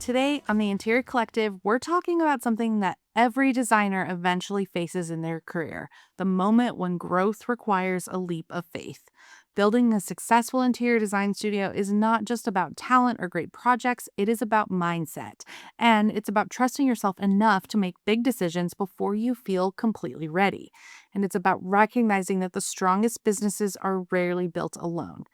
Today on the Interior Collective, we're talking about something that every designer eventually faces in their career, the moment when growth requires a leap of faith. Building a successful interior design studio is not just about talent or great projects, it is about mindset. And it's about trusting yourself enough to make big decisions before you feel completely ready. And it's about recognizing that the strongest businesses are rarely built alone.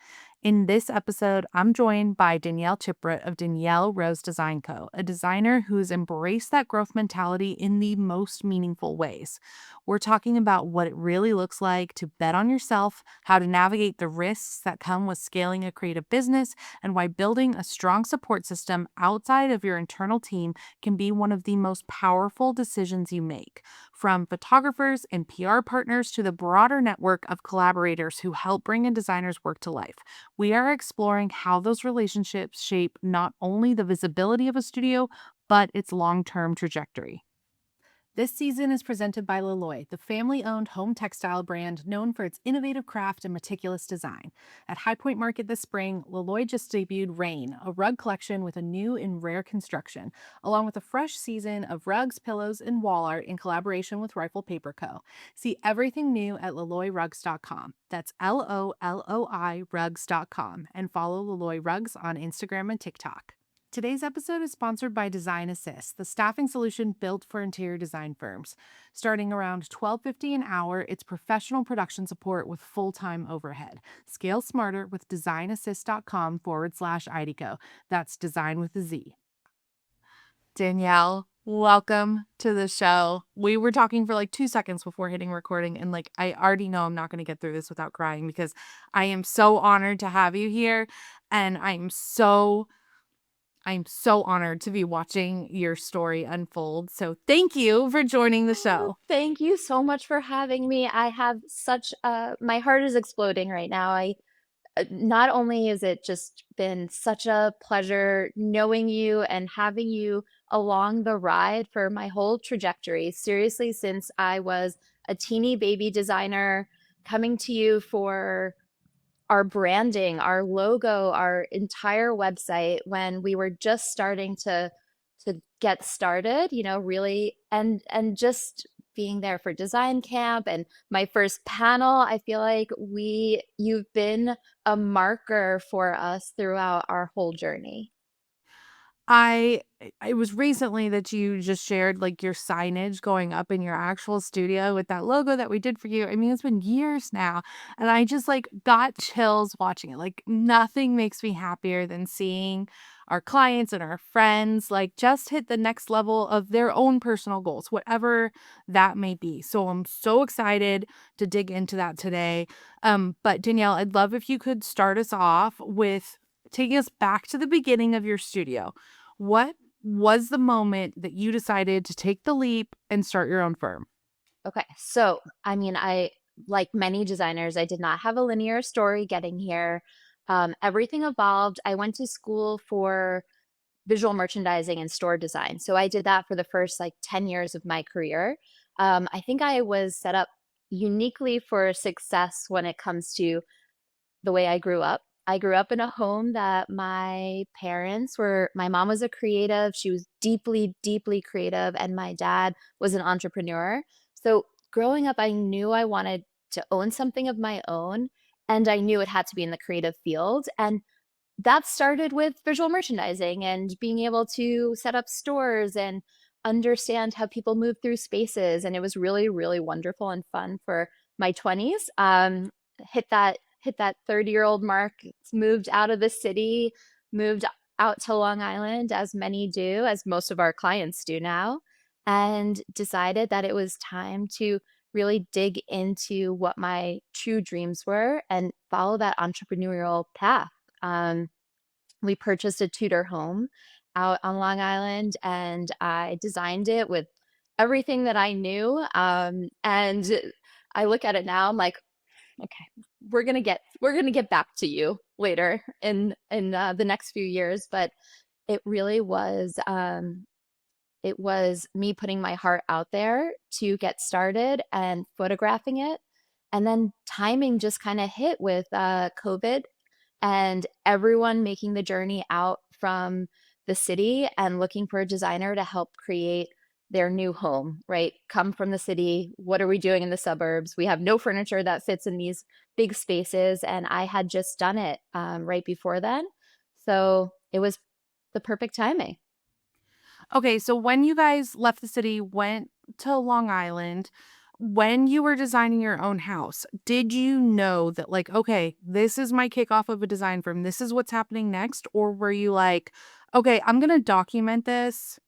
In this episode, I'm joined by Danielle Chipret of Danielle Rose Design Co., a designer who's embraced that growth mentality in the most meaningful ways. We're talking about what it really looks like to bet on yourself, how to navigate the risks that come with scaling a creative business, and why building a strong support system outside of your internal team can be one of the most powerful decisions you make. From photographers and PR partners to the broader network of collaborators who help bring a designer's work to life. We are exploring how those relationships shape not only the visibility of a studio, but its long term trajectory. This season is presented by Leloy, the family owned home textile brand known for its innovative craft and meticulous design. At High Point Market this spring, Leloy just debuted Rain, a rug collection with a new and rare construction, along with a fresh season of rugs, pillows, and wall art in collaboration with Rifle Paper Co. See everything new at LeloyRugs.com. That's LOLOI rugs.com, and follow Leloy Rugs on Instagram and TikTok. Today's episode is sponsored by Design Assist, the staffing solution built for interior design firms. Starting around $12.50 an hour, it's professional production support with full-time overhead. Scale smarter with designassist.com/IDECO. That's design with a Z. Danielle, welcome to the show. We were talking for like 2 seconds before hitting recording, and I already know I'm not going to get through this without crying because I am so honored to have you here, and I'm so honored to be watching your story unfold. So thank you for joining the show. Thank you so much for having me. I have such my heart is exploding right now. I Not only has it just been such a pleasure knowing you and having you along the ride for my whole trajectory. Seriously, since I was a teeny baby designer coming to you for our branding, our logo, our entire website when we were just starting to get started, really and just being there for design camp and my first panel. I feel like you've been a marker for us throughout our whole journey. I it was recently that you just shared like your signage going up in your actual studio with that logo that we did for you. I mean, it's been years now, and I just like got chills watching it. Like nothing makes me happier than seeing our clients and our friends like just hit the next level of their own personal goals, whatever that may be. So I'm so excited to dig into that today. But Danielle, I'd love if you could start us off with taking us back to the beginning of your studio. What was the moment that you decided to take the leap and start your own firm? Okay. So, I mean, like many designers, I did not have a linear story getting here. Everything evolved. I went to school for visual merchandising and store design. So I did that for the first like 10 years of my career. I think I was set up uniquely for success when it comes to the way I grew up. I grew up in a home that my mom was a creative. She was deeply, deeply creative, and my dad was an entrepreneur. So growing up, I knew I wanted to own something of my own, and I knew it had to be in the creative field. And that started with visual merchandising and being able to set up stores and understand how people move through spaces. And it was really, really wonderful and fun for my 20s. Hit that 30-year-old mark, moved out of the city, moved out to Long Island, as many do, as most of our clients do now, and decided that it was time to really dig into what my true dreams were and follow that entrepreneurial path. Um, we purchased a Tudor home out on Long Island, and I designed it with everything that I knew. And I look at it now, I'm like, okay, we're gonna get back to you later in the next few years. But it really was me putting my heart out there to get started and photographing it. And then timing just kind of hit with COVID and everyone making the journey out from the city and looking for a designer to help create their new home, right? Come from the city. What are we doing in the suburbs? We have no furniture that fits in these big spaces. And I had just done it right before then. So it was the perfect timing. Okay, so when you guys left the city, went to Long Island, when you were designing your own house, did you know that, like, okay, this is my kickoff of a design firm, this is what's happening next? Or were you like, okay, I'm going to document this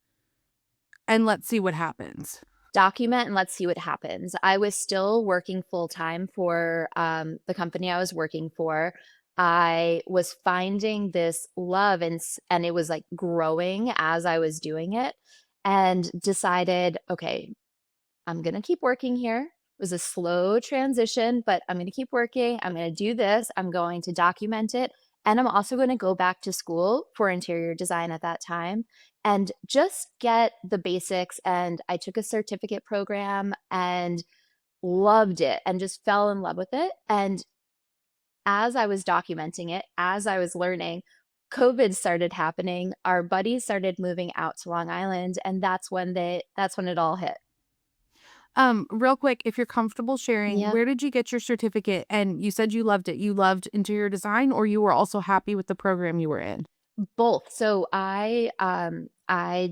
and let's see what happens? Document and let's see what happens. I was still working full time for the company I was working for. I was finding this love and it was like growing as I was doing it, and decided, okay, I'm gonna keep working here. It was a slow transition, but I'm gonna keep working. I'm gonna do this. I'm going to document it. And I'm also gonna go back to school for interior design at that time and just get the basics. And I took a certificate program and loved it and just fell in love with it. And as I was documenting it, as I was learning, COVID started happening. Our buddies started moving out to Long Island, and that's when it all hit. Real quick, if you're comfortable sharing, Yeah. where did you get your certificate? And you said you loved it. You loved interior design, or you were also happy with the program you were in? Both. So I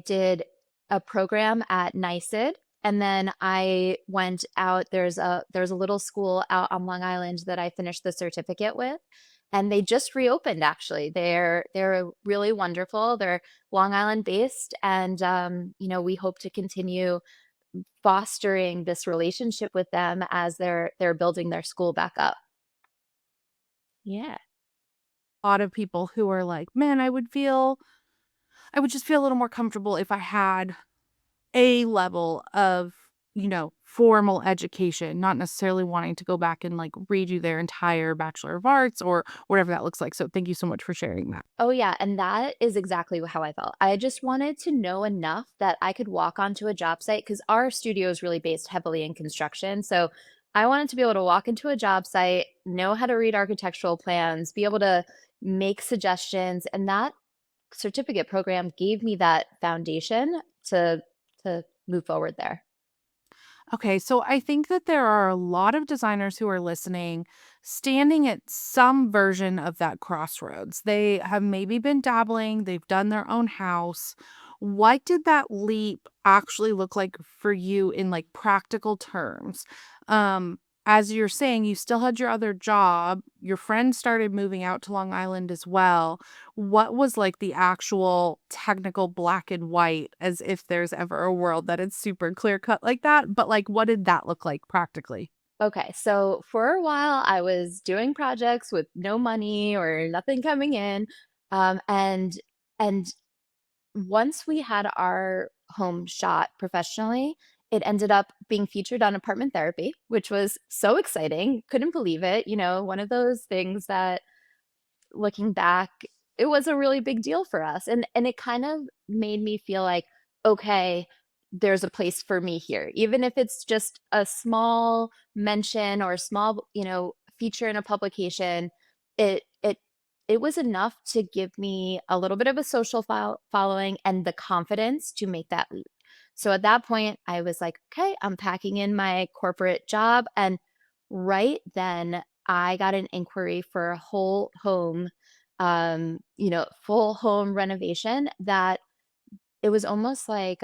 did a program at NYSID, and then I went out. There's a little school out on Long Island that I finished the certificate with, and they just reopened actually. They're really wonderful. They're Long Island based, and we hope to continue fostering this relationship with them as they're building their school back up. Yeah. A lot of people who are like, man, I would just feel a little more comfortable if I had a level of, formal education, not necessarily wanting to go back and like redo their entire Bachelor of Arts or whatever that looks like. So thank you so much for sharing that. Oh, yeah, and that is exactly how I felt. I just wanted to know enough that I could walk onto a job site because our studio is really based heavily in construction. So I wanted to be able to walk into a job site, know how to read architectural plans, be able to make suggestions, and that certificate program gave me that foundation to move forward there. Okay, so I think that there are a lot of designers who are listening, standing at some version of that crossroads. They have maybe been dabbling, they've done their own house. What did that leap actually look like for you in like practical terms? Um, as you're saying, you still had your other job, your friend started moving out to Long Island as well. What was, like, the actual technical black and white, as if there's ever a world that it's super clear cut like that, but, like, what did that look like practically? Okay, so for a while I was doing projects with no money or nothing coming in, and once we had our home shot professionally, it ended up being featured on Apartment Therapy, which was so exciting. Couldn't believe it. One of those things that looking back, it was a really big deal for us. And it kind of made me feel like, okay, there's a place for me here. Even if it's just a small mention or a small, feature in a publication, it it it was enough to give me a little bit of a social following and the confidence to make that leap. So at that point, I was like, okay, I'm packing in my corporate job. And right then, I got an inquiry for a whole home, full home renovation that it was almost like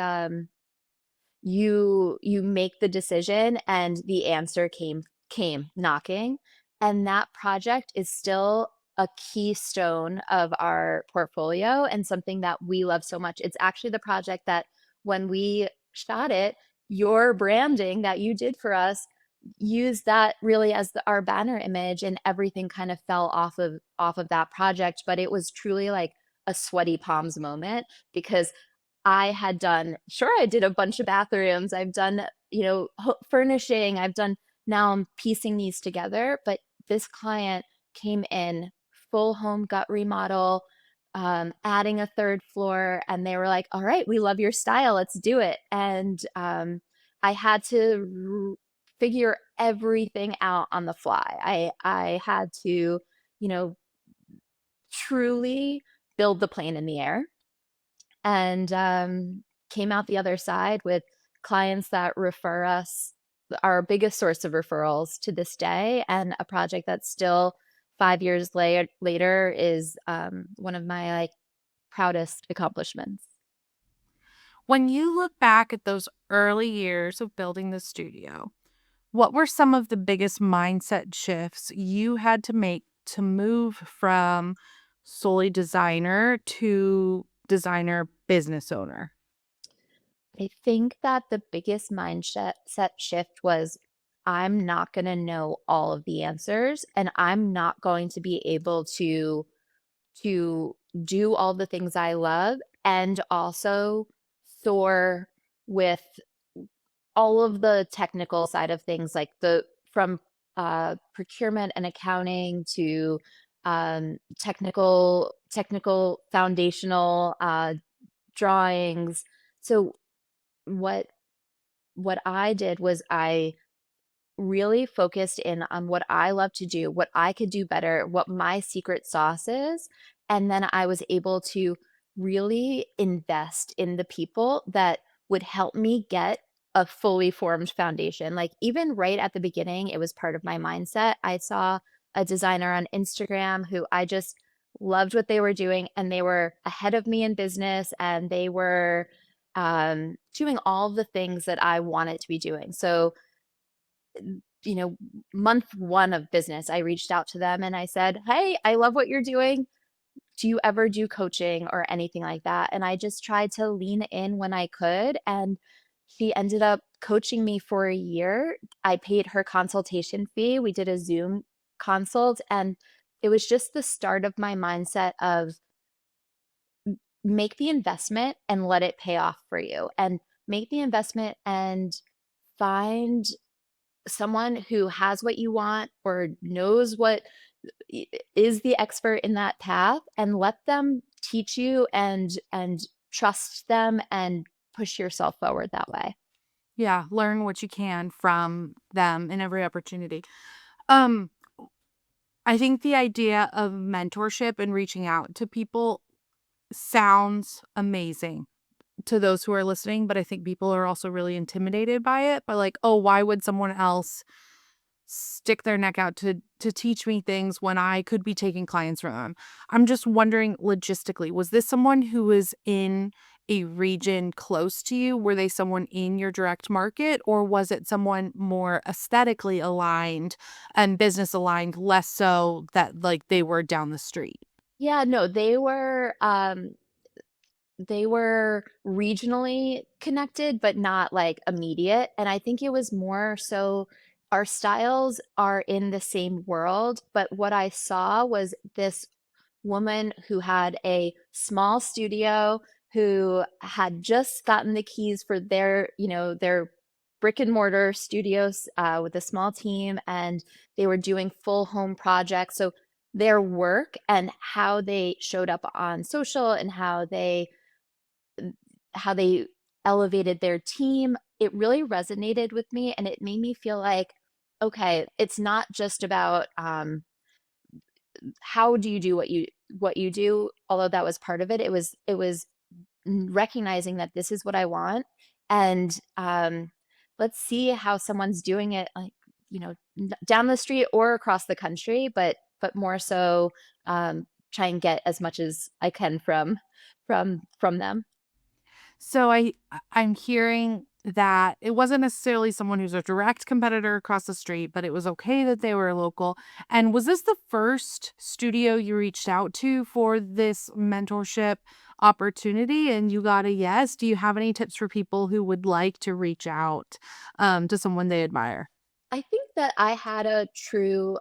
you make the decision and the answer came knocking, and that project is still a keystone of our portfolio and something that we love so much. It's actually the project that when we shot it, your branding that you did for us used that really as our banner image, and everything kind of fell off of that project, but it was truly like a sweaty palms moment because I did a bunch of bathrooms. I've done, furnishing. Now I'm piecing these together, but this client came in full home gut remodel, adding a third floor, and they were like, "All right, we love your style. Let's do it." And I had to figure everything out on the fly. I had to, you know, truly build the plane in the air and came out the other side with clients that refer us, our biggest source of referrals to this day, and a project that's still 5 years later is one of my like proudest accomplishments. When you look back at those early years of building the studio, what were some of the biggest mindset shifts you had to make to move from solely designer to designer business owner? I think that the biggest mindset set shift was I'm not going to know all of the answers, and I'm not going to be able to do all the things I love and also soar with all of the technical side of things, like the from procurement and accounting to technical foundational drawings. So what what I did was I really focused in on what I love to do, what I could do better, what my secret sauce is, and then I was able to really invest in the people that would help me get a fully formed foundation. Like, even right at the beginning, it was part of my mindset. I saw a designer on Instagram who I just loved what they were doing, and they were ahead of me in business, and they were doing all the things that I wanted to be doing. So you know, month 1 of business, I reached out to them and I said, "Hey, I love what you're doing. Do you ever do coaching or anything like that?" And I just tried to lean in when I could, and she ended up coaching me for a year. I paid her consultation fee. We did a Zoom consult, and it was just the start of my mindset of make the investment and let it pay off for you, and make the investment and find someone who has what you want or knows what is the expert in that path, and let them teach you and trust them and push yourself forward that way. Yeah, learn what you can from them in every opportunity. Um, I think the idea of mentorship and reaching out to people sounds amazing to those who are listening, but I think people are also really intimidated by it. But like, oh, why would someone else stick their neck out to teach me things when I could be taking clients from them? I'm just wondering logistically, was this someone who was in a region close to you? Were they someone in your direct market, or was it someone more aesthetically aligned and business aligned, less so that like they were down the street? Yeah, no, they were regionally connected, but not, like, immediate, and I think it was more so our styles are in the same world, but what I saw was this woman who had a small studio, who had just gotten the keys for their, their brick and mortar studios, with a small team, and they were doing full home projects, so their work and how they showed up on social and how they elevated their team, it really resonated with me, and it made me feel like, okay, it's not just about, how do you do what you do, although that was part of it. It was recognizing that this is what I want, and, let's see how someone's doing it, like, down the street or across the country, but more so, try and get as much as I can from them. So I'm hearing that it wasn't necessarily someone who's a direct competitor across the street, but it was okay that they were local. And was this the first studio you reached out to for this mentorship opportunity and you got a yes? Do you have any tips for people who would like to reach out to someone they admire? I think that I had a true,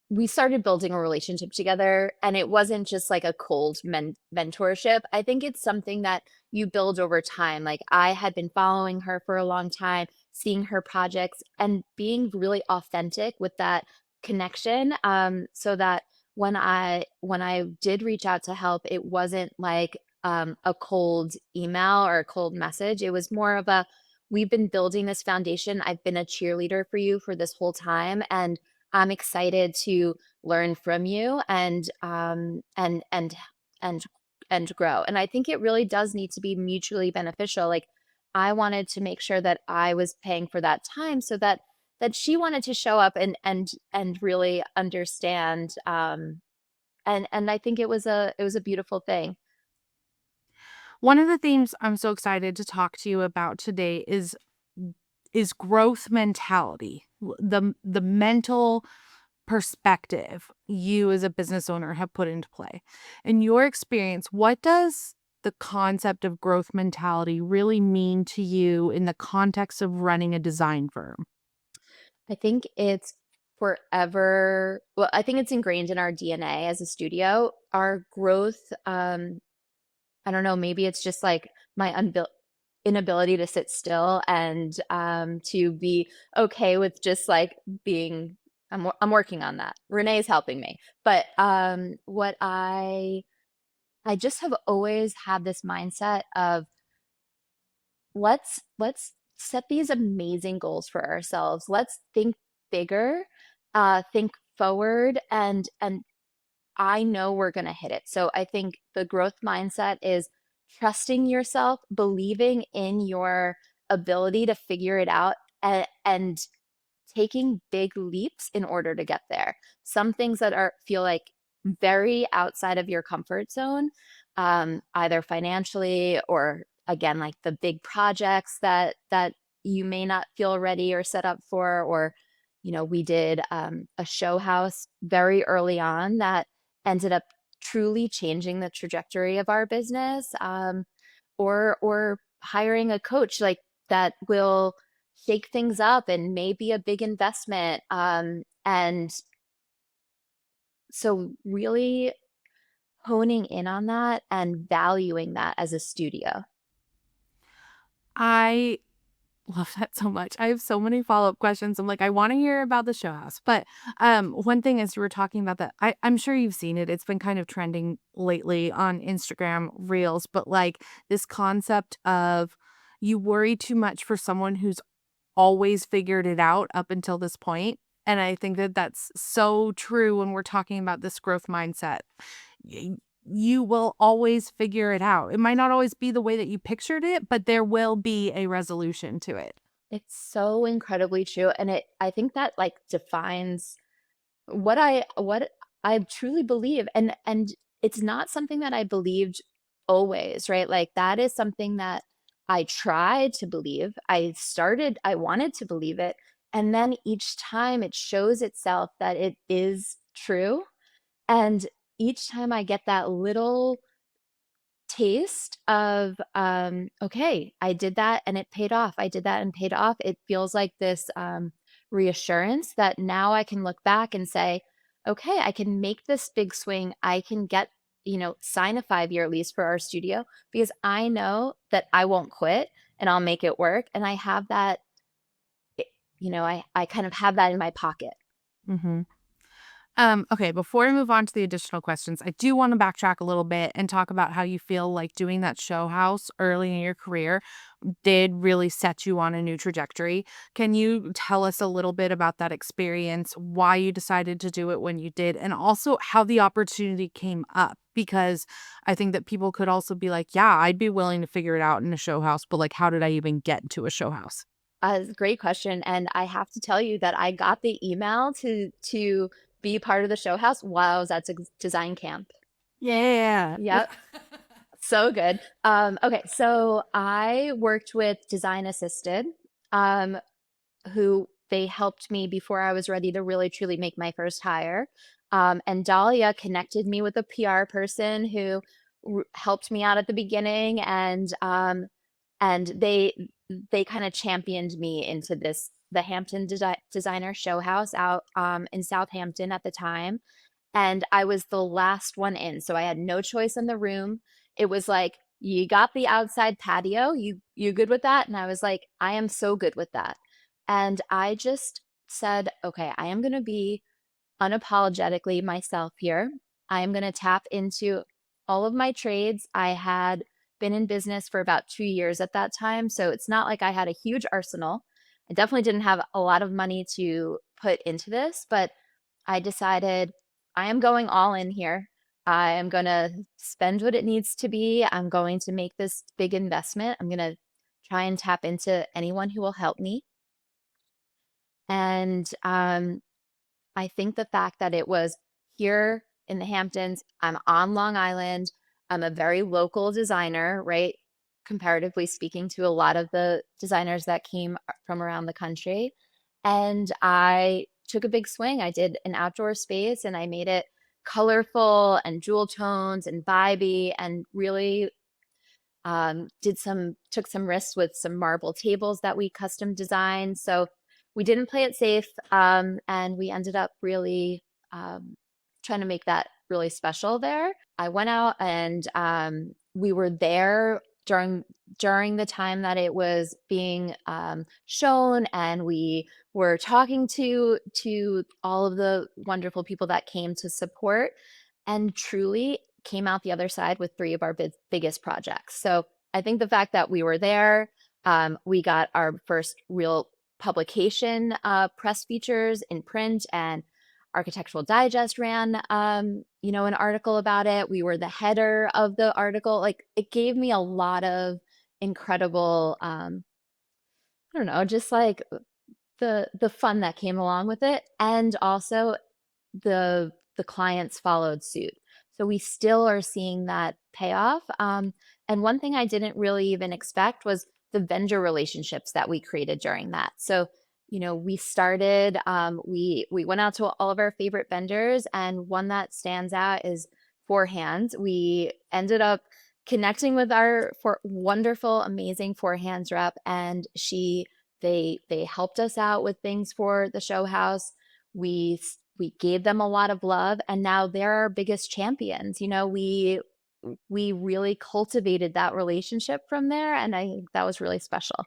we started building a relationship together, and it wasn't just like a cold mentorship. I think it's something that you build over time. Like, I had been following her for a long time, seeing her projects and being really authentic with that connection, so that when I did reach out to help, it wasn't like a cold email or a cold message. It was more of a, we've been building this foundation. I've been a cheerleader for you for this whole time, and I'm excited to learn from you and and grow. And I think it really does need to be mutually beneficial. Like I wanted to make sure that I was paying for that time so that she wanted to show up and really understand and I think it was a beautiful thing. One of the themes I'm so excited to talk to you about today is growth mentality. The mental perspective you as a business owner have put into play. In your experience, what does the concept of growth mentality really mean to you in the context of running a design firm? I think it's forever well, I think it's ingrained in our DNA as a studio. Our growth, I don't know, maybe it's just like my inability to sit still and to be okay with just like being I'm working on that. Renee's helping me. But what I just have always had this mindset of let's set these amazing goals for ourselves. Let's think bigger, think forward, and I know we're gonna hit it. So I think the growth mindset is trusting yourself, believing in your ability to figure it out, and taking big leaps in order to get there. Some things that are feel like very outside of your comfort zone, either financially or again, like the big projects that you may not feel ready or set up for, or we did a show house very early on that ended up truly changing the trajectory of our business, or hiring a coach like that will shake things up and maybe a big investment. And so really honing in on that and valuing that as a studio. I love that so much. I have so many follow-up questions. I'm like, I want to hear about the show house. But one thing is you were talking about that. I'm sure you've seen it. It's been kind of trending lately on Instagram Reels, but like this concept of you worry too much for someone who's always figured it out up until this point. And I think that that's so true when we're talking about this growth mindset. Y- You will always figure it out. It might not always be the way that you pictured it, but there will be a resolution to it. It's so incredibly true. And I think that like defines what I truly believe, and it's not something that I believed always, right? Like, that is something that I tried to believe. I wanted to believe it, and then each time it shows itself that it is true, and each time I get that little taste of, okay, I did that and it paid off. I did that and paid off. It feels like this reassurance that now I can look back and say, okay, I can make this big swing. I can get, sign a 5-year lease for our studio because I know that I won't quit and I'll make it work. And I have that, i- I kind of have that in my pocket. hmm okay, before we move on to the additional questions, I do want to backtrack a little bit and talk about how you feel like doing that show house early in your career did really set you on a new trajectory. Can you tell us a little bit about that experience, why you decided to do it when you did, and also how the opportunity came up? Because I think that people could also be like, yeah, I'd be willing to figure it out in a show house, but like, how did I even get into a show house? Great question, and I have to tell you that I got the email to be part of the show house while I was at design camp. Yeah. Yep, so good. Okay, so I worked with Design Assisted, um, who they helped me before I was ready to really truly make my first hire. And Dahlia connected me with a PR person who helped me out at the beginning, and they kind of championed me into the Hampton Designer Show House out in Southampton at the time, and I was the last one in, so I had no choice in the room. It was like, "You got the outside patio, you good with that?" And I was like, "I am so good with that." And I just said, "Okay, I am gonna be unapologetically myself here. I am gonna tap into all of my trades." I had been in business for about 2 years at that time, so it's not like I had a huge arsenal. I definitely didn't have a lot of money to put into this, but I decided I am going all in here. I am gonna spend what it needs to be. I'm going to make this big investment. I'm gonna try and tap into anyone who will help me. And I think the fact that it was here in the Hamptons, I'm on Long Island, I'm a very local designer, right? Comparatively speaking to a lot of the designers that came from around the country. And I took a big swing. I did an outdoor space and I made it colorful and jewel tones and vibey and really did some took some risks with some marble tables that we custom designed. So we didn't play it safe, and we ended up really um, trying to make that really special there. I went out and we were there during the time that it was being shown, and we were talking to all of the wonderful people that came to support, and truly came out the other side with three of our biggest projects. So I think the fact that we were there, we got our first real publication press features in print, and Architectural Digest ran, an article about it. We were the header of the article. Like it gave me a lot of incredible, I don't know, just like the fun that came along with it, and also the clients followed suit. So we still are seeing that payoff. And one thing I didn't really even expect was the vendor relationships that we created during that. So, we started, we went out to all of our favorite vendors, and one that stands out is Four We ended up connecting with our wonderful, amazing Four rep, and they helped us out with things for the show house. We gave them a lot of love, and now they're our biggest champions. We really cultivated that relationship from there, and I think that was really special.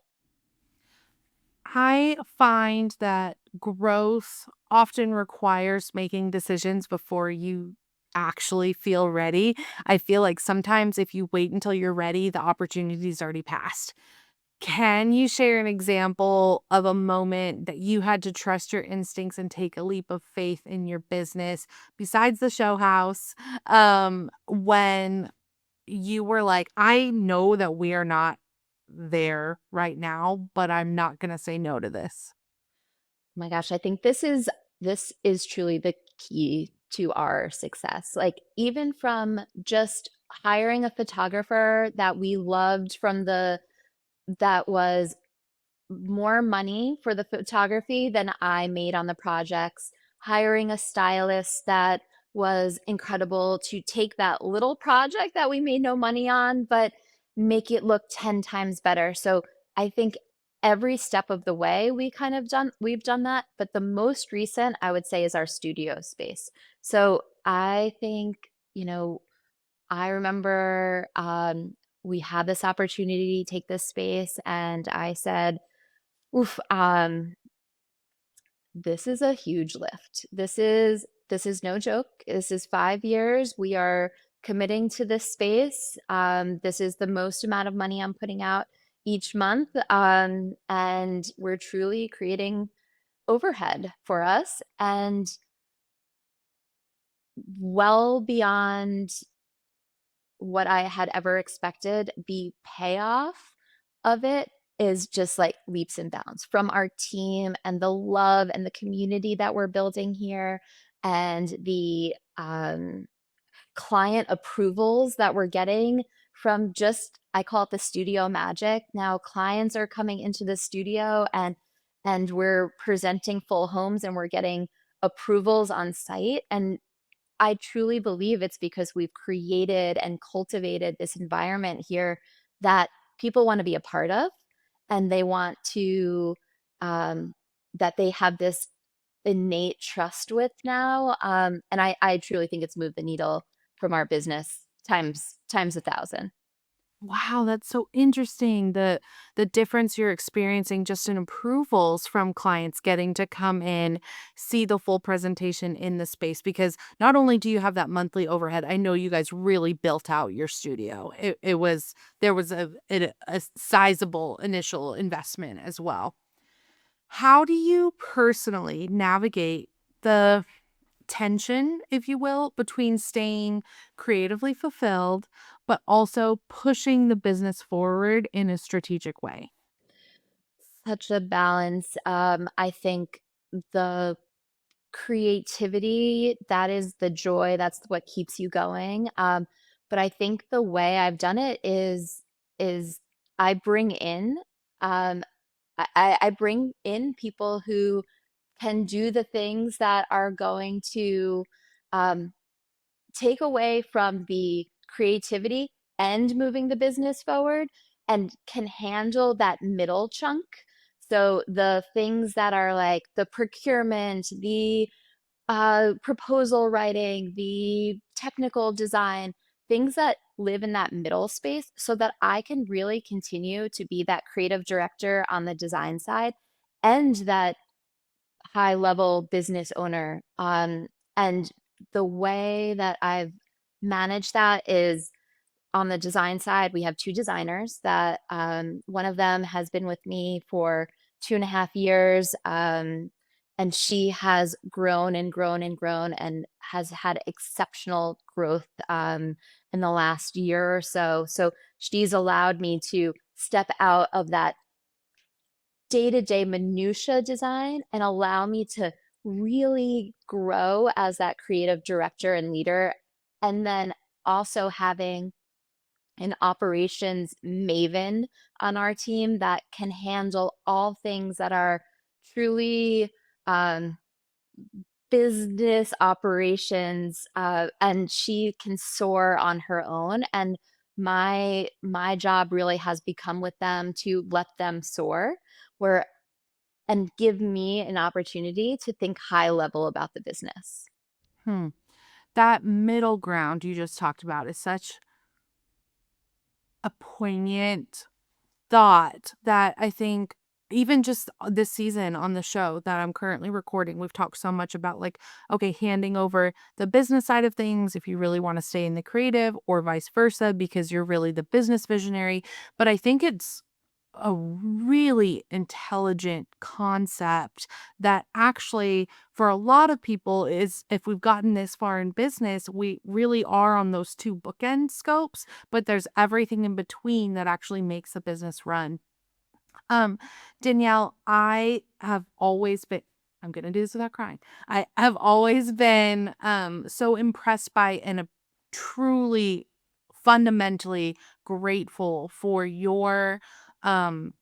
I find that growth often requires making decisions before you actually feel ready. I feel like sometimes if you wait until you're ready, the opportunity's already passed. Can you share an example of a moment that you had to trust your instincts and take a leap of faith in your business besides the show house? When you were like, I know that we are not there right now, but I'm not going to say no to this. Oh my gosh, I think this is truly the key to our success. Like even from just hiring a photographer that we loved that was more money for the photography than I made on the projects, hiring a stylist that was incredible to take that little project that we made no money on, but make it look 10 times better. So I think every step of the way we've done that, but the most recent I would say is our studio space. So I think, you know, I remember we had this opportunity to take this space, and I said, oof, this is a huge lift. This is no joke. This is 5 years. We are committing to this space. This is the most amount of money I'm putting out each month. And we're truly creating overhead for us, and well beyond what I had ever expected. The payoff of it is just like leaps and bounds from our team and the love and the community that we're building here, and the client approvals that we're getting from just, I call it the studio magic. Now clients are coming into the studio, and we're presenting full homes, and we're getting approvals on site, and I truly believe it's because we've created and cultivated this environment here that people want to be a part of, and they want to, um, that they have this innate trust with now. And I truly think it's moved the needle from our business times a thousand. Wow, that's so interesting. The difference you're experiencing just in approvals from clients getting to come in, see the full presentation in the space because not only do you have that monthly overhead, I know you guys really built out your studio. It was there was a sizable initial investment as well. How do you personally navigate the tension, if you will, between staying creatively fulfilled, but also pushing the business forward in a strategic way? Such a balance. I think the creativity, that is the joy, that's what keeps you going. But I think the way I've done it is I bring in um I bring in people who can do the things that are going to um take away from the creativity and moving the business forward, and can handle that middle chunk. So the things that are like the procurement, the proposal writing, the technical design, things that live in that middle space so that I can really continue to be that creative director on the design side and that high level business owner. And the way that I've managed that is on the design side, we have 2 designers that, one of them has been with me for 2.5 years, and she has grown and grown and grown and has had exceptional growth, in the last year or so. So she's allowed me to step out of that day-to-day minutia design and allow me to really grow as that creative director and leader, and then also having an operations maven on our team that can handle all things that are truly um, business operations, and she can soar on her own. And my job really has become with them to let them soar, where and give me an opportunity to think high level about the business. Hmm. That middle ground you just talked about is such a poignant thought that I think even just this season on the show that I'm currently recording, we've talked so much about like, okay, handing over the business side of things if you really want to stay in the creative or vice versa because you're really the business visionary. But I think it's a really intelligent concept that actually for a lot of people is if we've gotten this far in business, we really are on those two bookend scopes, but there's everything in between that actually makes a business run. Um, Danielle, I have always been I'm gonna do this without crying. I have always been so impressed by and truly fundamentally grateful for your um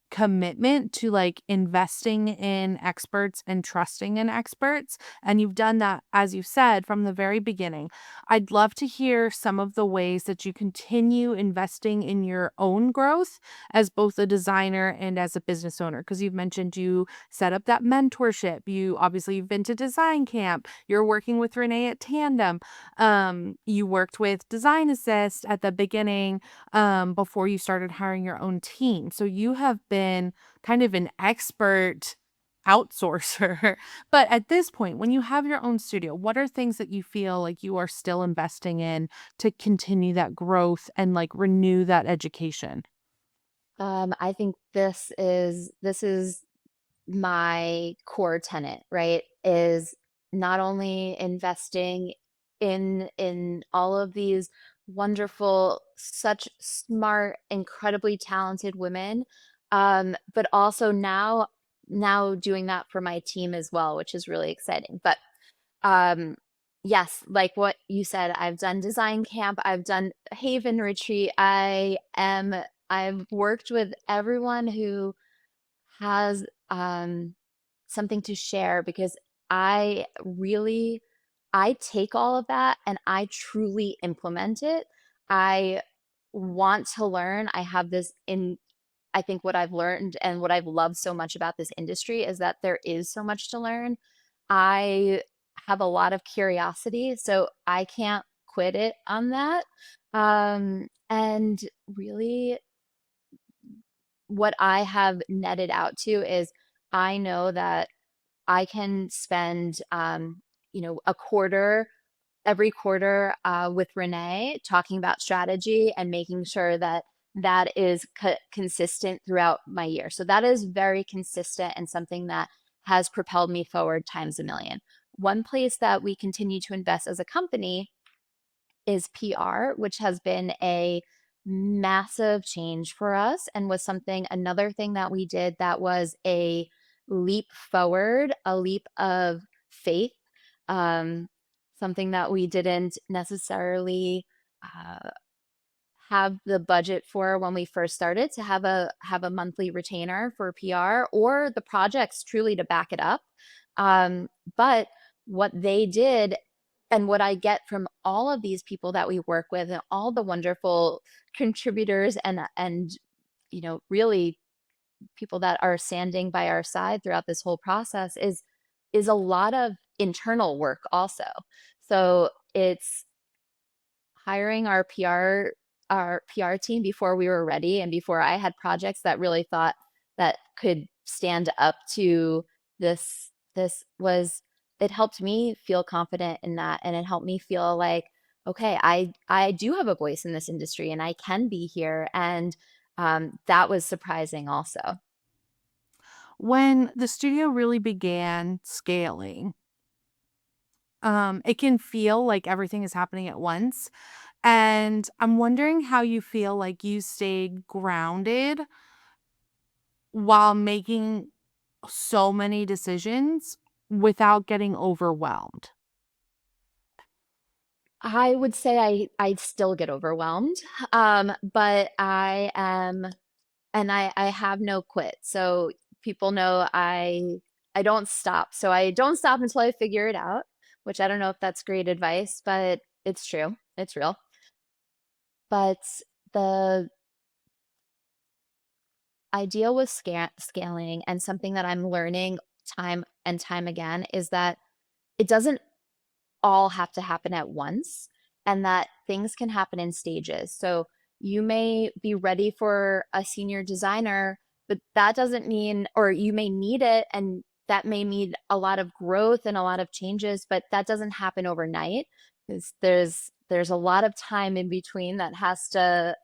commitment to like investing in experts and trusting in experts. And you've done that, as you said, from the very beginning. I'd love to hear some of the ways that you continue investing in your own growth as both a designer and as a business owner. Because you've mentioned you set up that mentorship. You obviously you've been to design camp. You're working with Renee at Tandem. You worked with Design Assist at the beginning before you started hiring your own team. So you have been kind of an expert outsourcer. But at this point, when you have your own studio, what are things that you feel like you are still investing in to continue that growth and like renew that education? I think this is my core tenet, right? Is not only investing in all of these wonderful, such smart, incredibly talented women, but also now doing that for my team as well, which is really exciting. But um, yes, like what you said, I've done design camp, I've done Haven retreat. I've worked with everyone who has something to share, because I really I take all of that and I truly implement it. I want to learn. I have this in I think what I've learned and what I've loved so much about this industry is that there is so much to learn. I have a lot of curiosity, so I can't quit it on that. And really what I have netted out to is I know that I can spend, a quarter every quarter with Renee talking about strategy and making sure that that is consistent throughout my year. So that is very consistent and something that has propelled me forward times a million. One place that we continue to invest as a company is PR, which has been a massive change for us and was another thing that we did that was a leap forward, a leap of faith, um, something that we didn't necessarily uh, have the budget for when we first started to have a monthly retainer for PR or the projects truly to back it up. But what they did and what I get from all of these people that we work with and all the wonderful contributors and really people that are standing by our side throughout this whole process is a lot of internal work also. So it's hiring our PR team before we were ready and before I had projects that really thought that could stand up to this was it helped me feel confident in that, and it helped me feel like, okay, I do have a voice in this industry and I can be here. And that was surprising also. When the studio really began scaling, it can feel like everything is happening at once. And I'm wondering how you feel like you stayed grounded while making so many decisions without getting overwhelmed. I would say I still get overwhelmed, but I have no quit. So people know I don't stop. So I don't stop until I figure it out, which I don't know if that's great advice, but it's true. It's real. But the idea with scaling and something that I'm learning time and time again is that it doesn't all have to happen at once and that things can happen in stages. So you may be ready for a senior designer, but that doesn't mean, or you may need it and that may need a lot of growth and a lot of changes, but that doesn't happen overnight because there's a lot of time in between that has to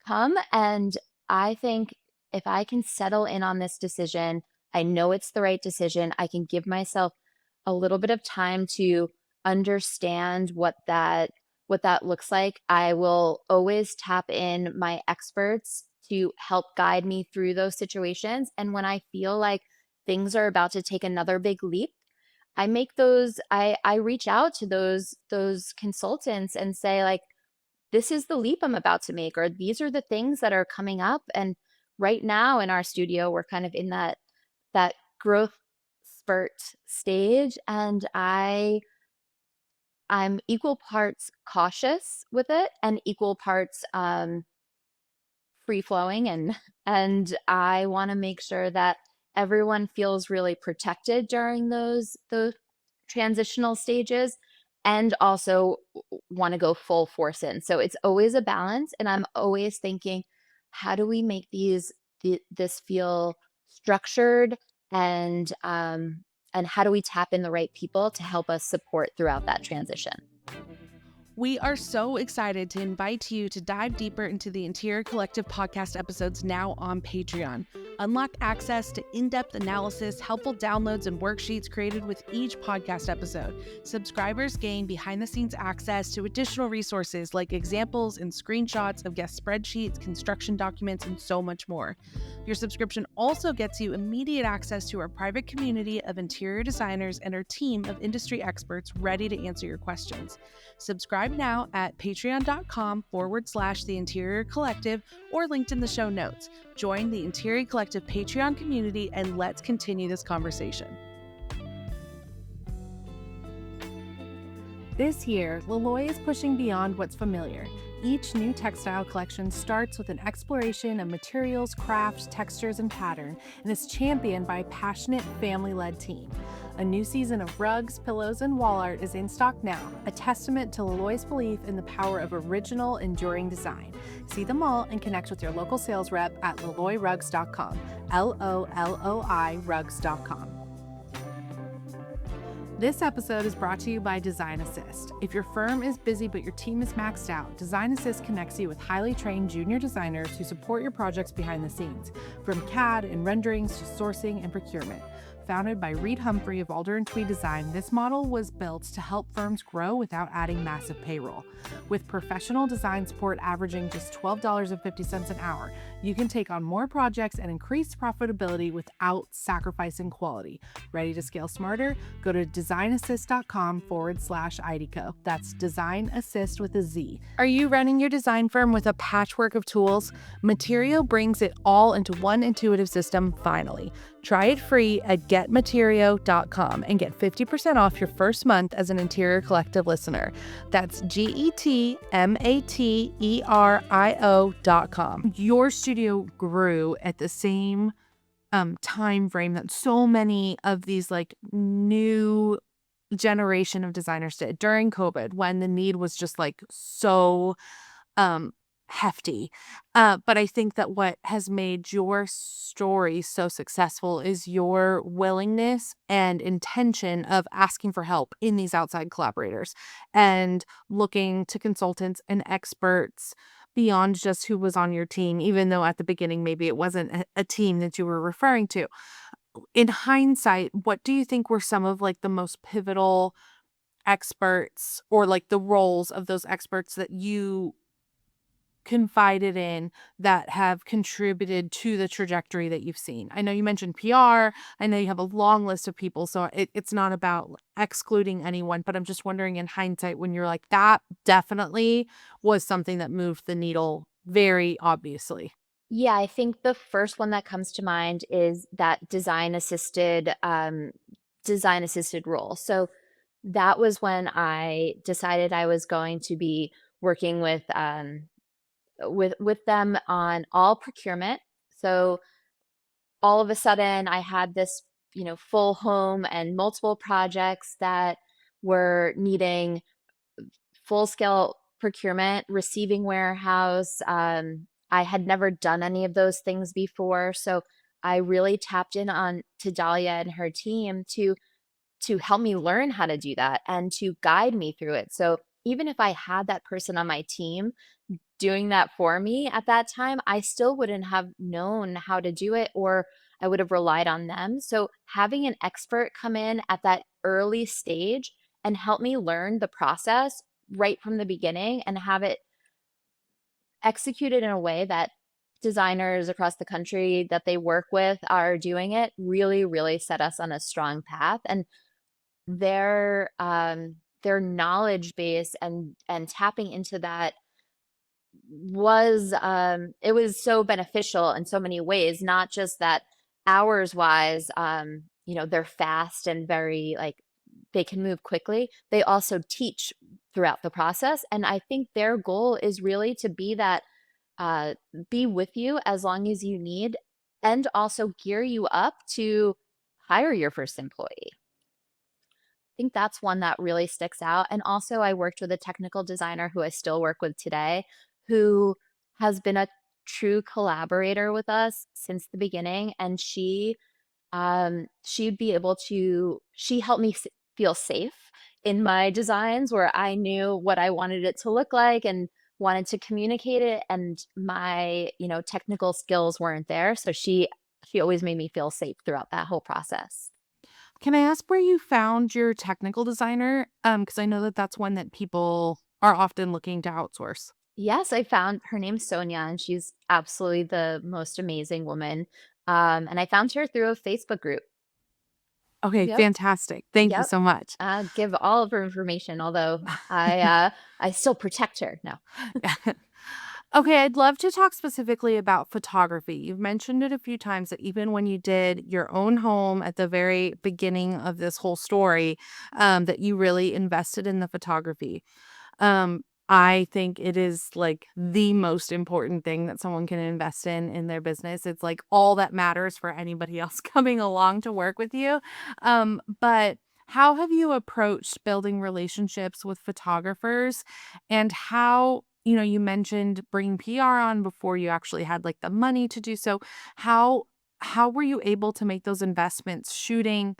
come. And I think if I can settle in on this decision, I know it's the right decision. I can give myself a little bit of time to understand what that looks like. I will always tap in my experts to help guide me through those situations. And when I feel like things are about to take another big leap, I reach out to those consultants and say like, this is the leap I'm about to make, or these are the things that are coming up. And right now in our studio, we're kind of in that growth spurt stage. And I'm equal parts cautious with it and equal parts free flowing and I want to make sure that everyone feels really protected during those transitional stages and also want to go full force in. So it's always a balance and I'm always thinking how do we make this feel structured and and how do we tap in the right people to help us support throughout that transition? We are so excited to invite you to dive deeper into the Interior Collective podcast episodes now on Patreon. Unlock access to in-depth analysis, helpful downloads, and worksheets created with each podcast episode. Subscribers gain behind-the-scenes access to additional resources like examples and screenshots of guest spreadsheets, construction documents, and so much more. Your subscription also gets you immediate access to our private community of interior designers and our team of industry experts ready to answer your questions. Subscribe now at patreon.com/The Interior Collective or linked in the show notes. Join the Interior Collective Patreon community and let's continue this conversation. This year, Laloy is pushing beyond what's familiar. Each new textile collection starts with an exploration of materials, crafts, textures, and pattern, and is championed by a passionate, family-led team. A new season of rugs, pillows, and wall art is in stock now, a testament to Laloy's belief in the power of original, enduring design. See them all and connect with your local sales rep at laloyrugs.com, LOLOI rugs.com. This episode is brought to you by Design Assist. If your firm is busy but your team is maxed out, Design Assist connects you with highly trained junior designers who support your projects behind the scenes, from CAD and renderings to sourcing and procurement. Founded by Reed Humphrey of Alder and Tweed Design, this model was built to help firms grow without adding massive payroll. With professional design support averaging just $12.50 an hour, you can take on more projects and increase profitability without sacrificing quality. Ready to scale smarter? Go to designassist.com/IDCO. That's Design Assist with a Z. Are you running your design firm with a patchwork of tools? Material brings it all into one intuitive system finally. Try it free at getmaterio.com and get 50% off your first month as an Interior Collective listener. That's GETMATERIO.com. Your studio grew at the same time frame that so many of these like new generation of designers did during COVID, when the need was just like so um hefty. But I think that what has made your story so successful is your willingness and intention of asking for help in these outside collaborators and looking to consultants and experts beyond just who was on your team, even though at the beginning maybe it wasn't a team that you were referring to. In hindsight, what do you think were some of like the most pivotal experts, or like the roles of those experts that you confided in, that have contributed to the trajectory that you've seen? I know you mentioned PR. I know you have a long list of people, so it's not about excluding anyone, but I'm just wondering in hindsight when you're like, that definitely was something that moved the needle very obviously. Yeah, I think the first one that comes to mind is that design assisted role. So that was when I decided I was going to be working with them on all procurement. So all of a sudden I had this, full home and multiple projects that were needing full scale procurement, receiving warehouse. I had never done any of those things before. So I really tapped in on to Dahlia and her team to help me learn how to do that and to guide me through it. So even if I had that person on my team doing that for me at that time, I still wouldn't have known how to do it, or I would have relied on them. So having an expert come in at that early stage and help me learn the process right from the beginning and have it executed in a way that designers across the country that they work with are doing it really, really set us on a strong path. And their knowledge base and tapping into that was it was so beneficial in so many ways, not just that hours wise, they're fast and very like they can move quickly. They also teach throughout the process. And I think their goal is really to be that uh be with you as long as you need, and also gear you up to hire your first employee. Think that's one that really sticks out. And also, I worked with a technical designer who I still work with today, who has been a true collaborator with us since the beginning. And she'd be able to, she helped me feel safe in my designs where I knew what I wanted it to look like and wanted to communicate it. And my, technical skills weren't there. So she always made me feel safe throughout that whole process. Can I ask where you found your technical designer? Because I know that that's one that people are often looking to outsource. Yes, I found her name's Sonia, and she's absolutely the most amazing woman. And I found her through a Facebook group. Okay, Yep, fantastic. Thank you yep. so much. Give all of her information, although I still protect her. No. Okay, I'd love to talk specifically about photography. You've mentioned it a few times that even when you did your own home at the very beginning of this whole story, that you really invested in the photography. I think it is like the most important thing that someone can invest in their business. It's like all that matters for anybody else coming along to work with you. But how have you approached building relationships with photographers, and how, you mentioned bringing PR on before you actually had like the money to do so. How were you able to make those investments shooting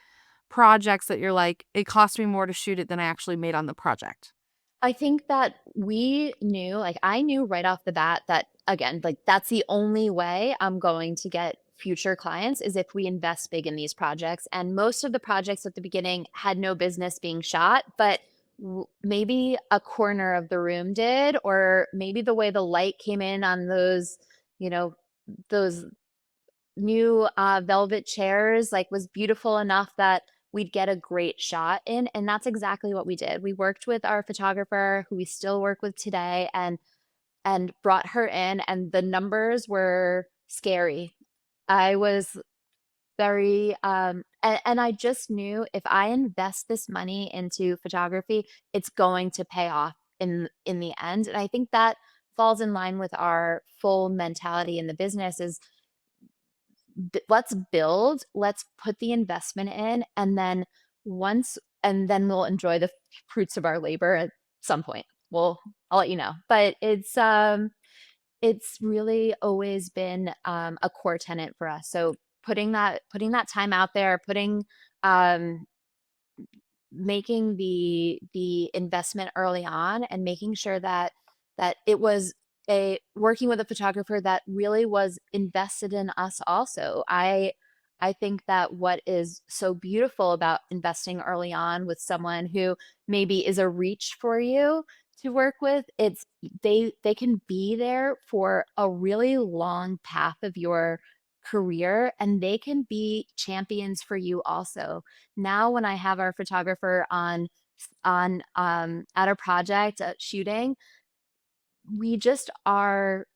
projects that you're like, it cost me more to shoot it than I actually made on the project? I think that we knew, like, I knew right off the bat that, again, like, that's the only way I'm going to get future clients is if we invest big in these projects. And most of the projects at the beginning had no business being shot, but maybe a corner of the room did, or maybe the way the light came in on those, you know, those new velvet chairs like was beautiful enough that we'd get a great shot in. And that's exactly what we did. We worked with our photographer, who we still work with today, and brought her in, and the numbers were scary. I was very and I just knew if I invest this money into photography, it's going to pay off in the end. And I think that falls in line with our full mentality in the business is let's build, let's put the investment in, and then we'll enjoy the fruits of our labor at some point. Well, I'll let you know. But it's really always been a core tenet for us. So putting that time out there, um, making the investment early on, and making sure that it was a working with a photographer that really was invested in us also. I think that what is so beautiful about investing early on with someone who maybe is a reach for you to work with, it's they can be there for a really long path of your career, and they can be champions for you also. Now when I have our photographer on at a project, shooting, we just are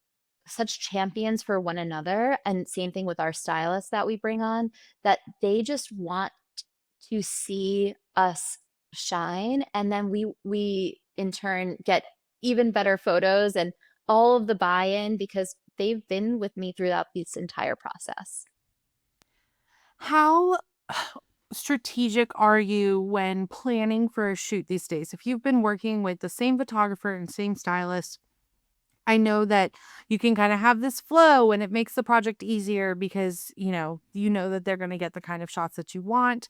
such champions for one another, and same thing with our stylists that we bring on, that they just want to see us shine, and then we in turn get even better photos and all of the buy-in because they've been with me throughout this entire process. How strategic are you when planning for a shoot these days? If you've been working with the same photographer and same stylist, I know that you can kind of have this flow and it makes the project easier because, you know that they're going to get the kind of shots that you want.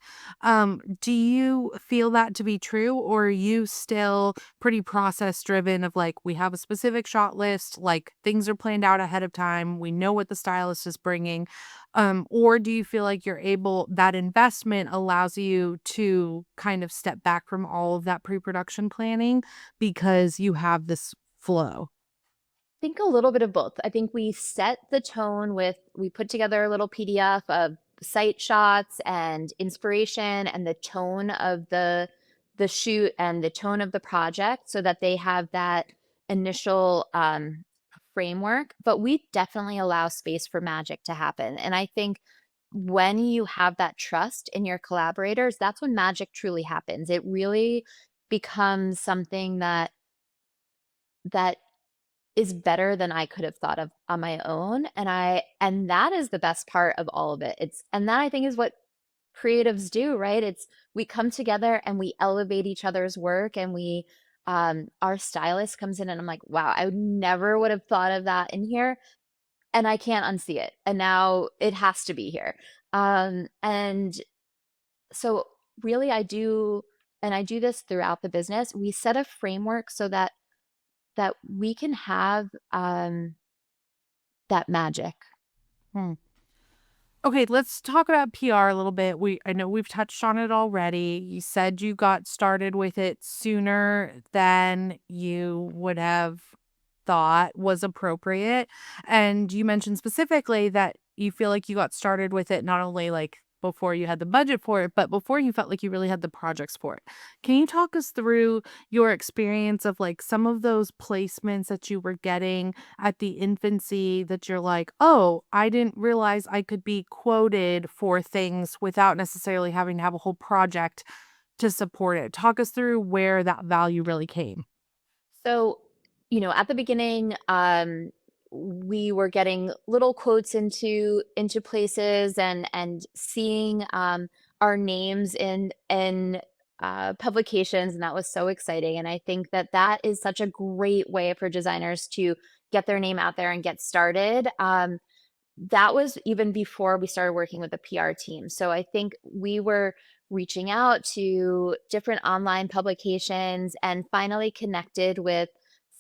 Do you feel that to be true, or are you still pretty process driven of like, we have a specific shot list, like things are planned out ahead of time, we know what the stylist is bringing? Or do you feel like that investment allows you to kind of step back from all of that pre-production planning because you have this flow? Think a little bit of both. I think we put together a little PDF of site shots and inspiration and the tone of the shoot and the tone of the project so that they have that initial framework, but we definitely allow space for magic to happen. And I think when you have that trust in your collaborators, that's when magic truly happens. It really becomes something that is better than I could have thought of on my own, and that is the best part of all of it. And that I think is what creatives do, right? It's we come together and we elevate each other's work, and our stylist comes in and I'm like, "Wow, I would have thought of that in here, and I can't unsee it. And now it has to be here." And so really I do this throughout the business. We set a framework so that we can have that magic. Hmm. Okay, let's talk about PR a little bit. I know we've touched on it already. You said you got started with it sooner than you would have thought was appropriate. And you mentioned specifically that you feel like you got started with it not only like before you had the budget for it, but before you felt like you really had the projects for it. Can you talk us through your experience of like some of those placements that you were getting at the infancy that you're like, oh, I didn't realize I could be quoted for things without necessarily having to have a whole project to support it? Talk us through where that value really came. So, at the beginning, we were getting little quotes into places, and seeing our names in publications, and that was so exciting. And I think that is such a great way for designers to get their name out there and get started. That was even before we started working with the PR team. So I think we were reaching out to different online publications and finally connected with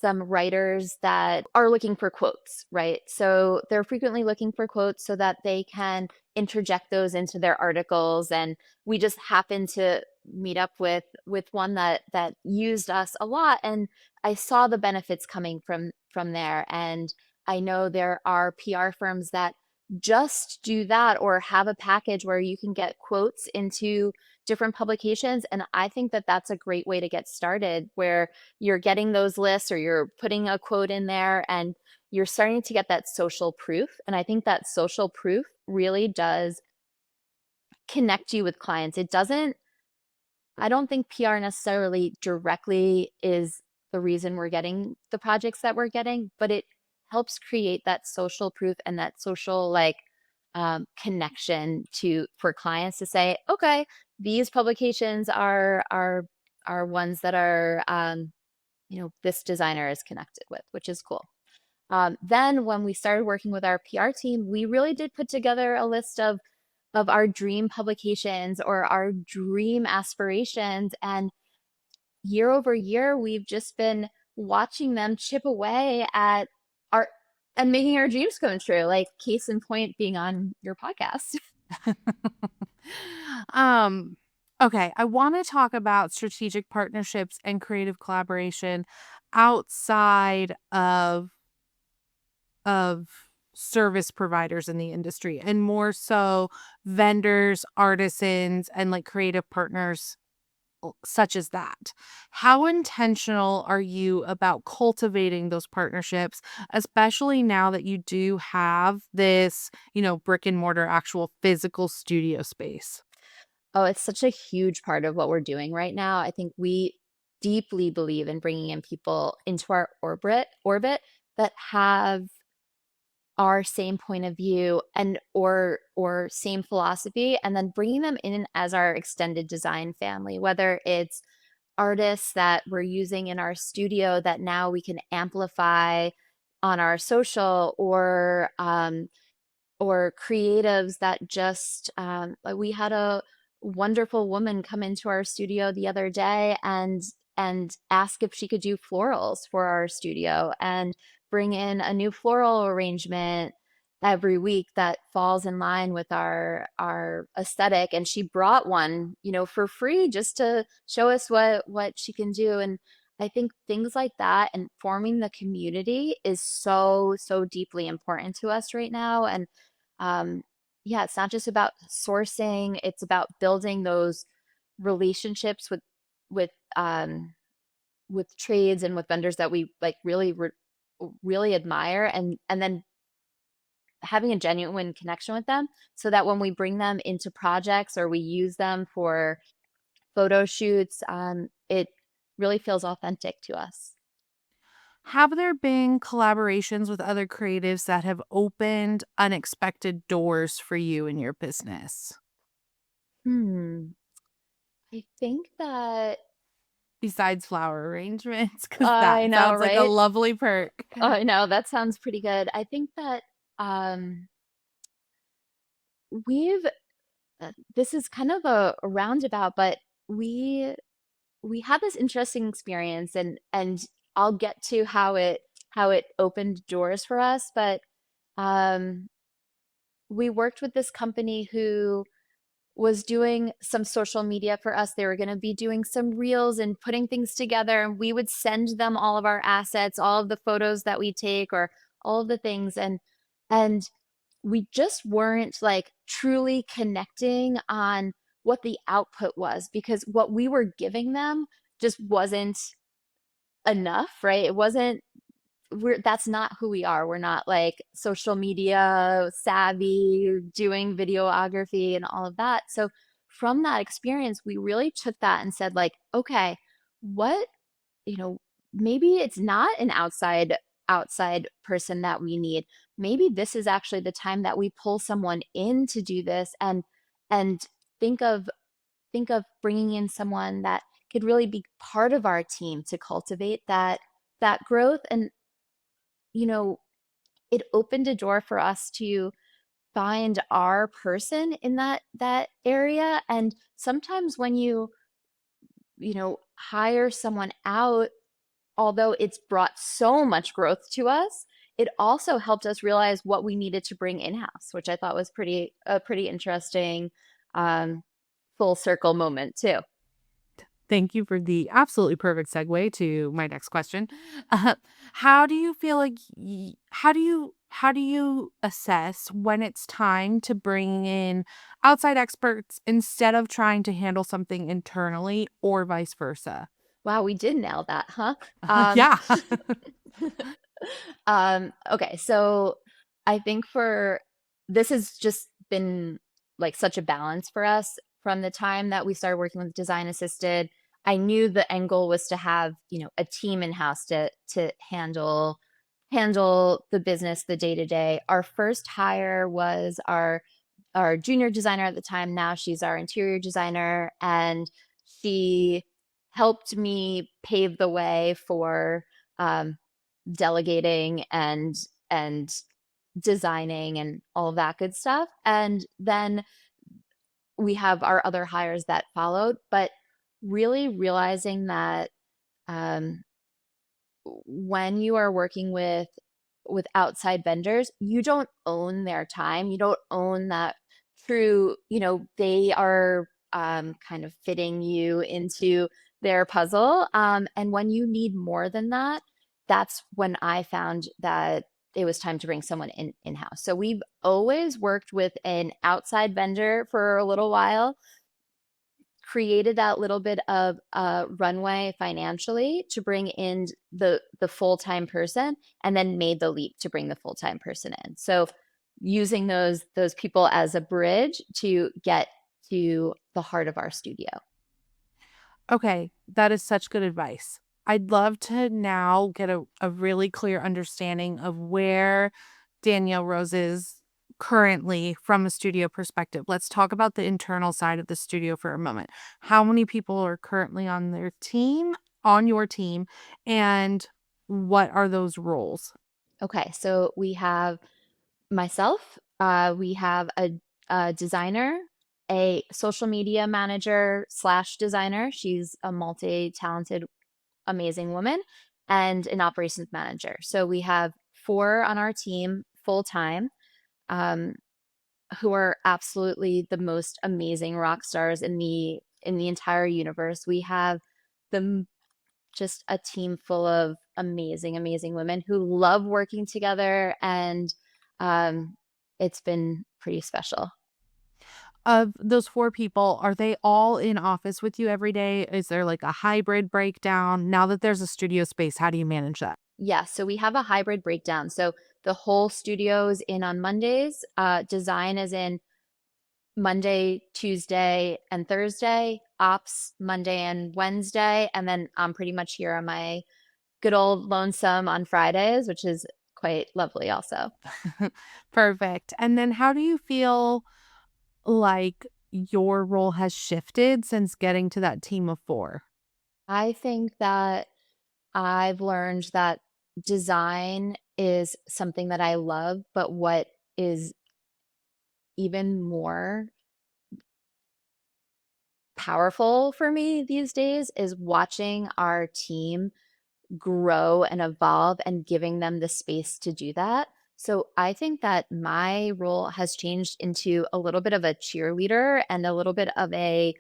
some writers that are looking for quotes, right? So they're frequently looking for quotes so that they can interject those into their articles. And we just happened to meet up with one that used us a lot, and I saw the benefits coming from there. And I know there are PR firms that just do that or have a package where you can get quotes into different publications, and I think that that's a great way to get started, where you're getting those lists or you're putting a quote in there and you're starting to get that social proof. And I think that social proof really does connect you with clients. It doesn't, I don't think PR necessarily directly is the reason we're getting the projects that we're getting, but it helps create that social proof and that social connection to for clients to say, okay, these publications are ones that are this designer is connected with, which is cool. Then when we started working with our PR team, we really did put together a list of our dream publications or our dream aspirations. And year over year, we've just been watching them chip away at our and making our dreams come true. Like case in point being on your podcast. um, okay, I want to talk about strategic partnerships and creative collaboration outside of service providers in the industry, and more so vendors, artisans, and like creative partners such as that. How intentional are you about cultivating those partnerships, especially now that you do have this, brick and mortar actual physical studio space? Oh, it's such a huge part of what we're doing right now. I think we deeply believe in bringing in people into our orbit that have our same point of view and or same philosophy, and then bringing them in as our extended design family, whether it's artists that we're using in our studio that now we can amplify on our social, or creatives that just like we had a wonderful woman come into our studio the other day and ask if she could do florals for our studio and bring in a new floral arrangement every week that falls in line with our aesthetic. And she brought one, for free, just to show us what she can do. And I think things like that and forming the community is so deeply important to us right now. And um, yeah, it's not just about sourcing, it's about building those relationships with um with trades and with vendors that we like really admire, and then having a genuine connection with them so that when we bring them into projects or we use them for photo shoots, it really feels authentic to us. Have there been collaborations with other creatives that have opened unexpected doors for you in your business? Hmm. I think that Besides flower arrangements, because I that know, sounds like a right? lovely perk. Oh, I know, that sounds pretty good. I think that, we've this is kind of a roundabout, but we we had this interesting experience, and I'll get to how it opened doors for us, but, um, we worked with this company who was doing some social media for us. They were gonna be doing some reels and putting things together, and we would send them all of our assets, all of the photos that we take or all of the things, and we just weren't, like, truly connecting on what the output was because what we were giving them just wasn't enough, right? It wasn't we're that's not who we are. We're not, like, social media savvy, doing videography and all of that. So, from that experience, we really took that and said, like, "Okay, what" you know, maybe it's not an outside person that we need. Maybe this is actually the time that we pull someone in to do this, and think of bringing in someone that could really be part of our team to cultivate that growth. And you know it opened a door for us to find our person in that area. And sometimes when you hire someone out, although it's brought so much growth to us, it also helped us realize what we needed to bring in-house, which I thought was pretty interesting um, full circle moment too. Thank you for the absolutely perfect segue to my next question. Uh, how do you feel like how do you assess when it's time to bring in outside experts instead of trying to handle something internally or vice versa? Wow, we did nail that, huh? Um, Yeah. okay, so I think for this has just been like such a balance for us from the time that we started working with design assisted. I knew the end goal was to have, a team in house to handle the business, the day to day. Our first hire was our junior designer at the time. Now she's our interior designer, and she helped me pave the way for um, delegating and designing and all of that good stuff. And then we have our other hires that followed, but really realizing that um, when you are working with outside vendors, you don't own their time. You don't own that true, they are kind of fitting you into their puzzle. And when you need more than that, that's when I found that it was time to bring someone in-house. So we've always worked with an outside vendor for a little while, created that little bit of runway financially to bring in the full-time person, and then made the leap to bring the full-time person in. So using those people as a bridge to get to the heart of our studio. Okay, that is such good advice. I'd love to now get a really clear understanding of where Danielle Rose is currently from a studio perspective. Let's talk about the internal side of the studio for a moment. How many people are currently on your team, and what are those roles? Okay, so we have myself, we have a designer, a social media manager slash designer. She's a multi-talented amazing woman, and an operations manager. So we have 4 on our team full time, um, who are absolutely the most amazing rock stars in the entire universe. We have them just a team full of amazing, amazing women who love working together, and um, it's been pretty special. Of those 4 people, are they all in office with you every day? Is there like a hybrid breakdown? Now that there's a studio space, how do you manage that? Yeah, so we have a hybrid breakdown. So the whole studio is in on Mondays. Design is in Monday, Tuesday, and Thursday, ops Monday and Wednesday, and then I'm pretty much here on my good old lonesome on Fridays, which is quite lovely also. Perfect. And then how do you feel like your role has shifted since getting to that team of 4? I think that I've learned that design is something that I love, but what is even more powerful for me these days is watching our team grow and evolve and giving them the space to do that. So I think that my role has changed into a little bit of a cheerleader and a little bit of a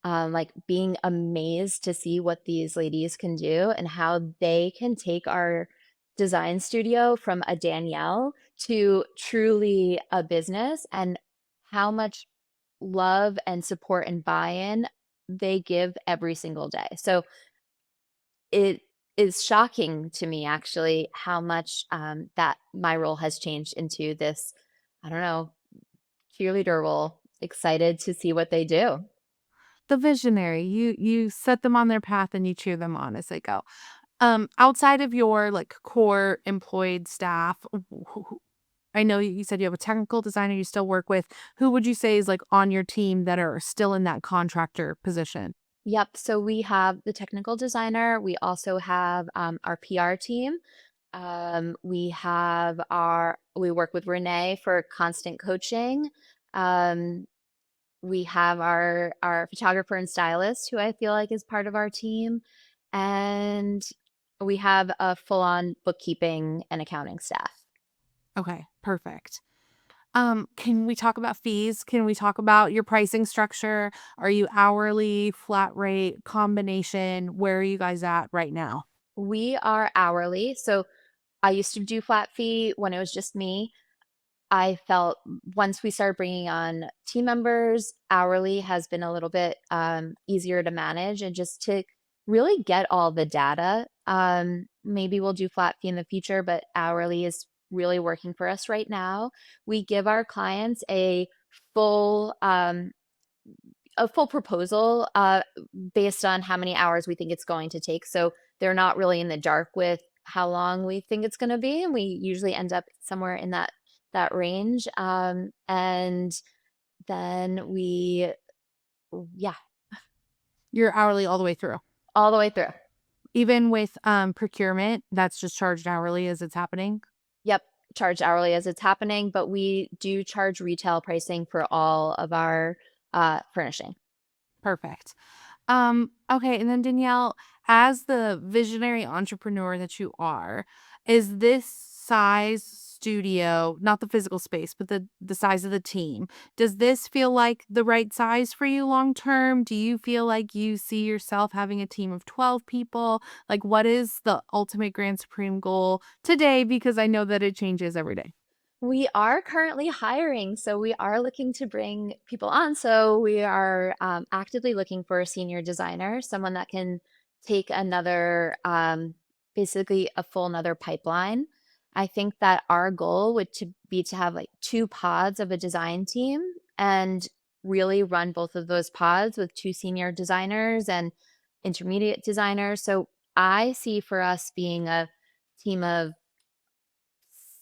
like being amazed to see what these ladies can do and how they can take our design studio from a Danielle to truly a business, and how much love and support and buy-in they give every single day. So it is shocking to me actually how much, that my role has changed into this, I don't know, cheerleader role, excited to see what they do. The visionary, you set them on their path and you cheer them on as they go. Outside of your, like, core employed staff, who I know you said you have a technical designer you still work with. Who would you say is, like, on your team that are still in that contractor position? Yep, so we have the technical designer, we also have, our PR team, we work with Renee for constant coaching, um, we have our photographer and stylist who I feel like is part of our team, and We have a full-on bookkeeping and accounting staff. Okay, perfect. Can we talk about fees? Can we talk about your pricing structure? Are you hourly, flat rate, combination? Where are you guys at right now? We are hourly, so I used to do flat fee when it was just me. I felt once we started bringing on team members, hourly has been a little bit easier to manage and just to really get all the data. Maybe we'll do flat fee in the future, but hourly is really working for us right now. We give our clients full um, a full proposal based on how many hours we think it's going to take. So they're not really in the dark with how long we think it's going to be, and we usually end up somewhere in that range. And then yeah, You're hourly all the way through. all the way through. Even with procurement, that's just charged hourly as it's happening. Yep, charge hourly as it's happening, but we do charge retail pricing for all of our furnishing. Perfect. Okay, and then Danielle, as the visionary entrepreneur that you are, is this size studio, not the physical space, but the size of the team, does this feel like the right size for you long term? Do you feel like you see yourself having a team of 12 people? Like what is the ultimate grand supreme goal today, because I know that it changes every day. We are currently hiring, so we are looking to bring people on. So we are actively looking for a senior designer, someone that can take basically a full another pipeline. I think that our goal would to be to have like two pods of a design team and really run both of those pods with two senior designers and intermediate designers. So I see for us being a team of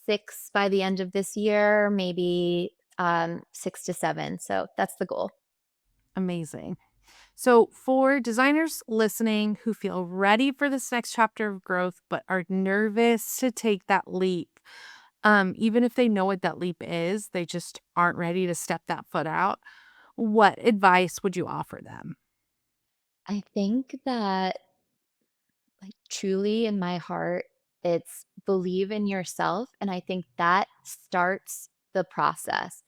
6 by the end of this year, maybe, 6 to 7, so that's the goal. Amazing. So, for designers listening who feel ready for this next chapter of growth but are nervous to take that leap, even if they know what that leap is, they just aren't ready to step that foot out. What advice would you offer them? I think that, like, truly in my heart, it's believe in yourself, and I think that starts the process.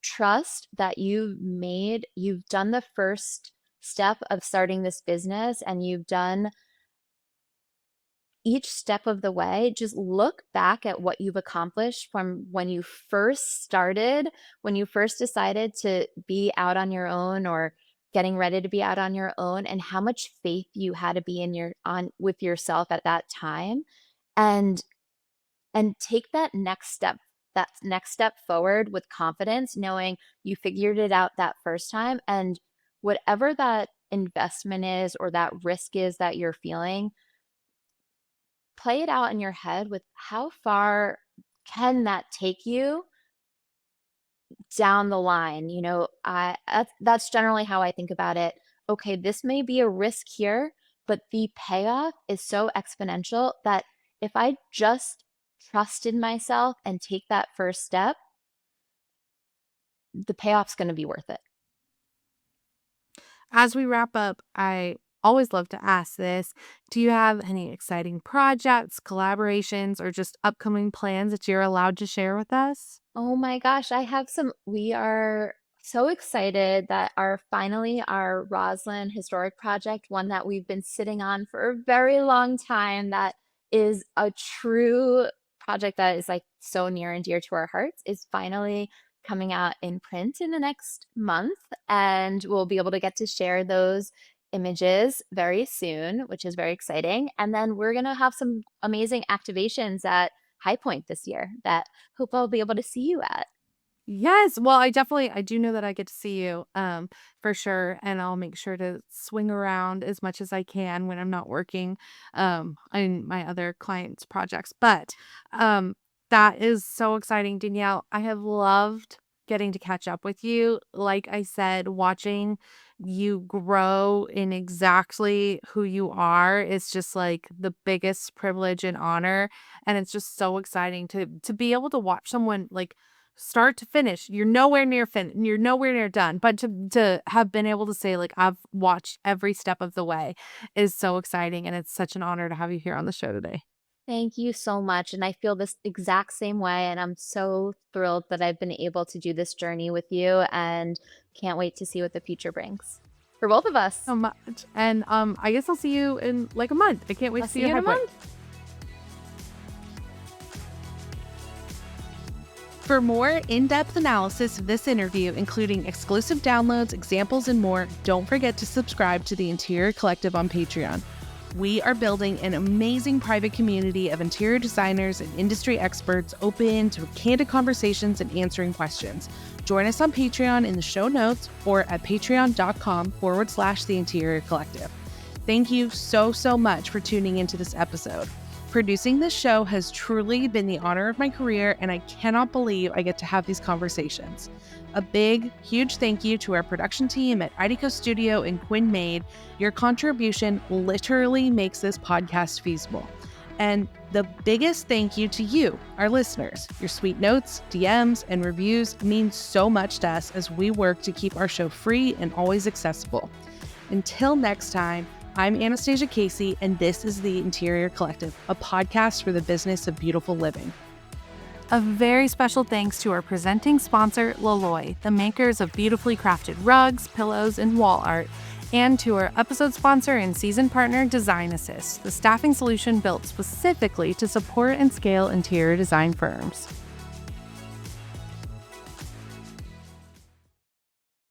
Trust that you've done the first step of starting this business, and you've done each step of the way, just look back at what you've accomplished from when you first started, when you first decided to be out on your own or getting ready to be out on your own, and how much faith you had to be in your on with yourself at that time, and take that next step forward with confidence, knowing you figured it out that first time, and whatever that investment is or that risk is that you're feeling, play it out in your head with how far can that take you down the line. That's generally how I think about it. Okay, this may be a risk here, but the payoff is so exponential that if I just trust in myself and take that first step, the payoff's going to be worth it. As we wrap up, I always love to ask this. Do you have any exciting projects, collaborations, or just upcoming plans that you're allowed to share with us? Oh my gosh, we are so excited that our Roslyn historic project, one that we've been sitting on for a very long time, that is a true project that is like so near and dear to our hearts, is finally coming out in print in the next month. And we'll be able to get to share those images very soon, which is very exciting. And then we're going to have some amazing activations at High Point this year that hope I'll be able to see you at. Yes. Well, I do know that I get to see you, for sure, and I'll make sure to swing around as much as I can when I'm not working, on my other clients' projects. But, that is so exciting, Danielle. I have loved getting to catch up with you. Like I said, watching you grow in exactly who you are is just like the biggest privilege and honor. And it's just so exciting to be able to watch someone like start to finish, you're nowhere near you're nowhere near done. But to have been able to say, like, I've watched every step of the way is so exciting. And it's such an honor to have you here on the show today. Thank you so much, and I feel this exact same way, and I'm so thrilled that I've been able to do this journey with you and can't wait to see what the future brings for both of us. So much. And I guess I'll see you in like a month. I can't wait I'll to see see you your in a head point. month. For more in-depth analysis of this interview, including exclusive downloads, examples, and more, don't forget to subscribe to the Interior Collective on Patreon. We are building an amazing private community of interior designers and industry experts open to candid conversations and answering questions. Join us on Patreon in the show notes or at patreon.com/The Interior Collective. Thank you so much for tuning into this episode. Producing this show has truly been the honor of my career, and I cannot believe I get to have these conversations. A big, huge thank you to our production team at IDECO Studio and Quinn Made. Your contribution literally makes this podcast feasible. And the biggest thank you to you, our listeners. Your sweet notes, DMs, and reviews mean so much to us as we work to keep our show free and always accessible. Until next time, I'm Anastasia Casey, and this is The Interior Collective, a podcast for the business of beautiful living. A very special thanks to our presenting sponsor, Laloy, the makers of beautifully crafted rugs, pillows, and wall art, and to our episode sponsor and season partner, Design Assist, the staffing solution built specifically to support and scale interior design firms.